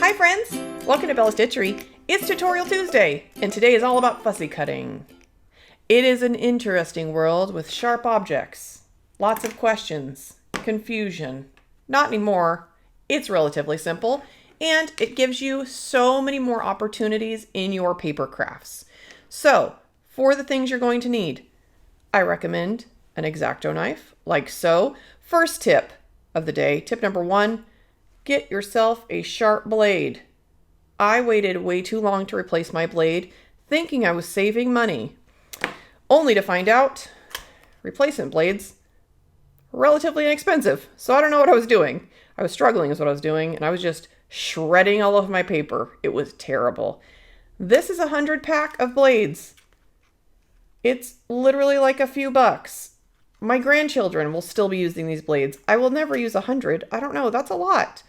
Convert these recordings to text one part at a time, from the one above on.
Hi friends! Welcome to Bella's Stitchery. It's Tutorial Tuesday, and today is all about fussy cutting. It is an interesting world with sharp objects, lots of questions, confusion. Not anymore. It's relatively simple, and it gives you so many more opportunities in your paper crafts. So, for the things you're going to need, I recommend an X-Acto knife, like so. First tip of the day, tip number 1, get yourself a sharp blade. I waited way too long to replace my blade, thinking I was saving money, only to find out replacement blades are relatively inexpensive. So I don't know what I was doing. I was struggling is what I was doing, and I was just shredding all of my paper. It was terrible. This is a 100 pack of blades. It's literally like a few bucks. My grandchildren will still be using these blades. I will never use 100. I don't know, that's a lot.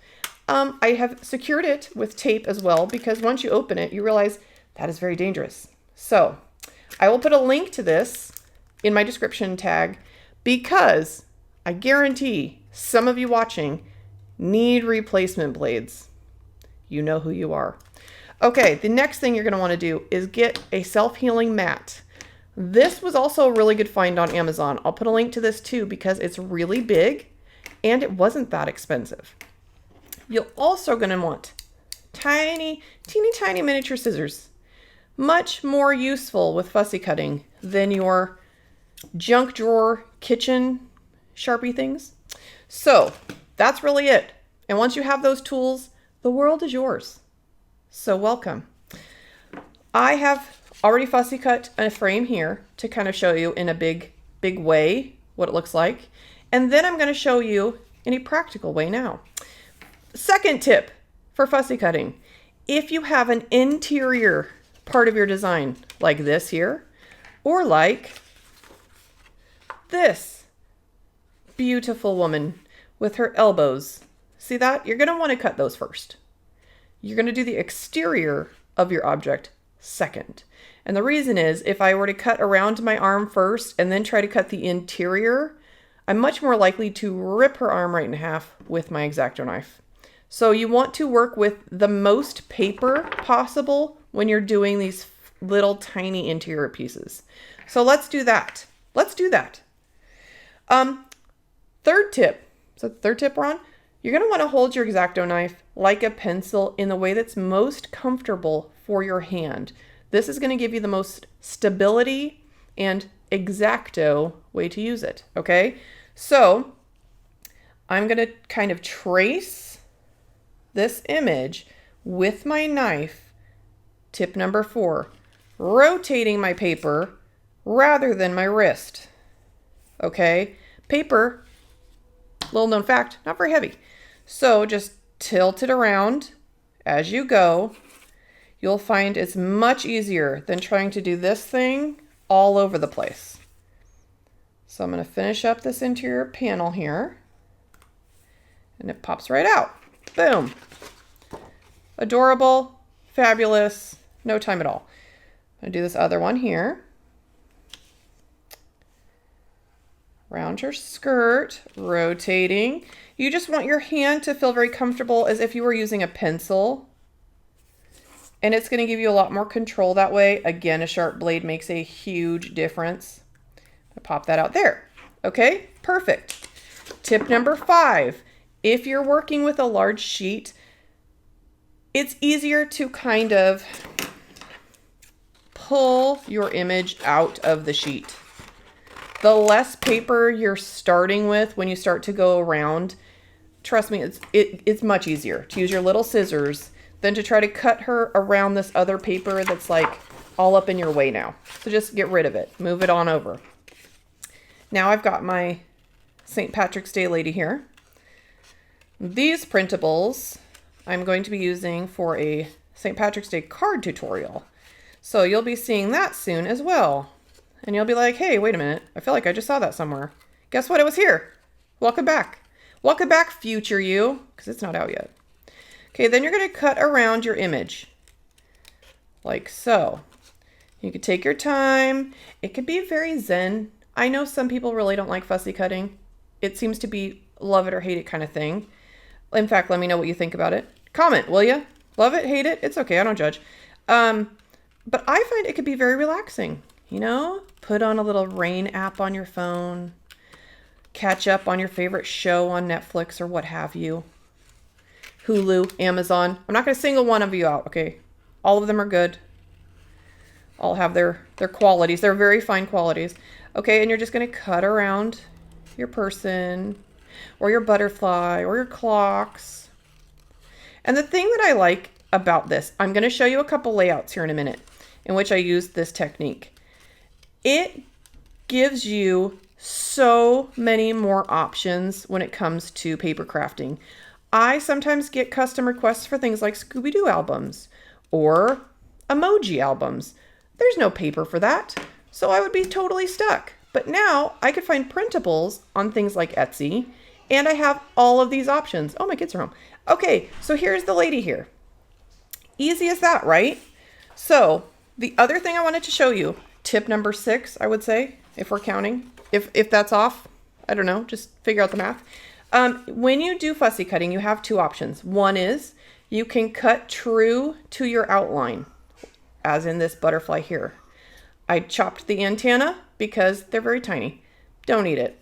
I have secured it with tape as well, because once you open it, you realize that is very dangerous. So I will put a link to this in my description tag, because I guarantee some of you watching need replacement blades. You know who you are. Okay, the next thing you're going to want to do is get a self-healing mat. This was also a really good find on Amazon. I'll put a link to this too, because it's really big and it wasn't that expensive. You're also going to want teeny tiny miniature scissors. Much more useful with fussy cutting than your junk drawer kitchen Sharpie things. So that's really it. And once you have those tools, the world is yours. So welcome. I have already fussy cut a frame here to kind of show you in a big way what it looks like. And then I'm going to show you in a practical way now. Second tip for fussy cutting. If you have an interior part of your design like this here, or like this beautiful woman with her elbows, see that? You're going to want to cut those first. You're going to do the exterior of your object second. And the reason is, if I were to cut around my arm first and then try to cut the interior, I'm much more likely to rip her arm right in half with my X-Acto knife. So you want to work with the most paper possible when you're doing these little tiny interior pieces. So let's do that. Let's do that. Third tip. So third tip we're on. You're going to want to hold your X-Acto knife like a pencil in the way that's most comfortable for your hand. This is going to give you the most stability and X-Acto way to use it. Okay. So I'm going to kind of trace this image with my knife. Tip number 4, rotating my paper rather than my wrist. Okay, paper, little known fact, not very heavy. So just tilt it around as you go. You'll find it's much easier than trying to do this thing all over the place. So I'm going to finish up this interior panel here, and it pops right out. Boom. Adorable, fabulous, no time at all. I'm going to do this other one here. Around your skirt, rotating. You just want your hand to feel very comfortable as if you were using a pencil. And it's going to give you a lot more control that way. Again, a sharp blade makes a huge difference. I'll pop that out there. Okay, perfect. Tip number 5. If you're working with a large sheet, it's easier to kind of pull your image out of the sheet. The less paper you're starting with when you start to go around, trust me, it's much easier to use your little scissors than to try to cut her around this other paper that's like all up in your way now. So just get rid of it. Move it on over. Now I've got my St. Patrick's Day lady here. These printables I'm going to be using for a St. Patrick's Day card tutorial. So you'll be seeing that soon as well. And you'll be like, hey, wait a minute. I feel like I just saw that somewhere. Guess what? It was here. Welcome back. Welcome back, future you, because it's not out yet. Okay, then you're going to cut around your image. Like so. You could take your time. It could be very zen. I know some people really don't like fussy cutting. It seems to be love it or hate it kind of thing. In fact, let me know what you think about it. Comment, will you? Love it, hate it, it's okay, I don't judge. But I find it could be very relaxing, you know? Put on a little rain app on your phone, catch up on your favorite show on Netflix or what have you. Hulu, Amazon. I'm not going to single one of you out, okay? All of them are good. All have their qualities. They're very fine qualities. Okay, and you're just going to cut around your person or your butterfly or your clocks. And the thing that I like about this, I'm going to show you a couple layouts here in a minute in which I use this technique. It gives you so many more options when it comes to paper crafting. I sometimes get custom requests for things like Scooby-Doo albums or emoji albums. There's no paper for that, so I would be totally stuck. But now I could find printables on things like Etsy, and I have all of these options. Oh, my kids are home. Okay, so here's the lady here. Easy as that, right? So the other thing I wanted to show you, tip number 6, I would say, if we're counting. If that's off, I don't know, just figure out the math. When you do fussy cutting, you have two options. One is you can cut true to your outline, as in this butterfly here. I chopped the antenna because they're very tiny. Don't eat it.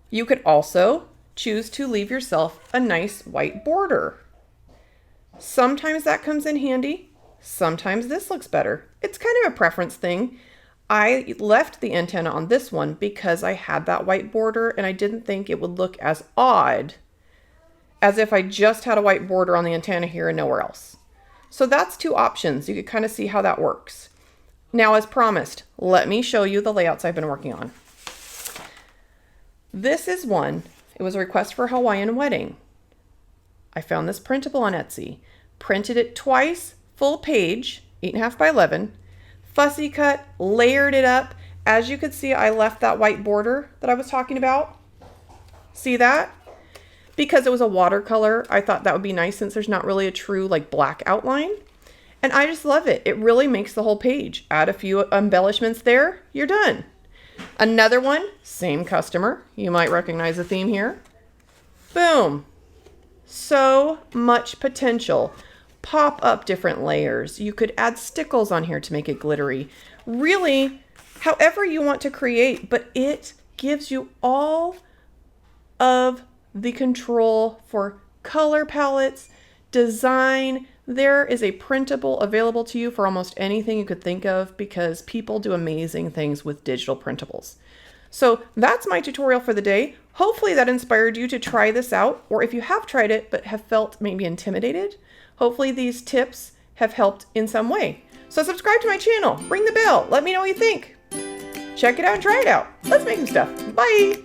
You could also choose to leave yourself a nice white border. Sometimes that comes in handy. Sometimes this looks better. It's kind of a preference thing. I left the antenna on this one because I had that white border and I didn't think it would look as odd as if I just had a white border on the antenna here and nowhere else. So that's two options. You could kind of see how that works. Now, as promised, let me show you the layouts I've been working on. This is one. It was a request for a Hawaiian wedding. I found this printable on Etsy, printed it twice, full page, 8.5 by 11, fussy cut, layered it up. As you could see, I left that white border that I was talking about. See that? Because it was a watercolor, I thought that would be nice since there's not really a true like black outline. And I just love it. It really makes the whole page. Add a few embellishments there, you're done. Another one, same customer. You might recognize the theme here. Boom. So much potential. Pop up different layers. You could add stickles on here to make it glittery. Really, however you want to create, but it gives you all of the control for color palettes, design. There is a printable available to you for almost anything you could think of because people do amazing things with digital printables. So that's my tutorial for the day. Hopefully that inspired you to try this out, or if you have tried it but have felt maybe intimidated, hopefully these tips have helped in some way. So subscribe to my channel, ring the bell, let me know what you think. Check it out and try it out. Let's make some stuff. Bye!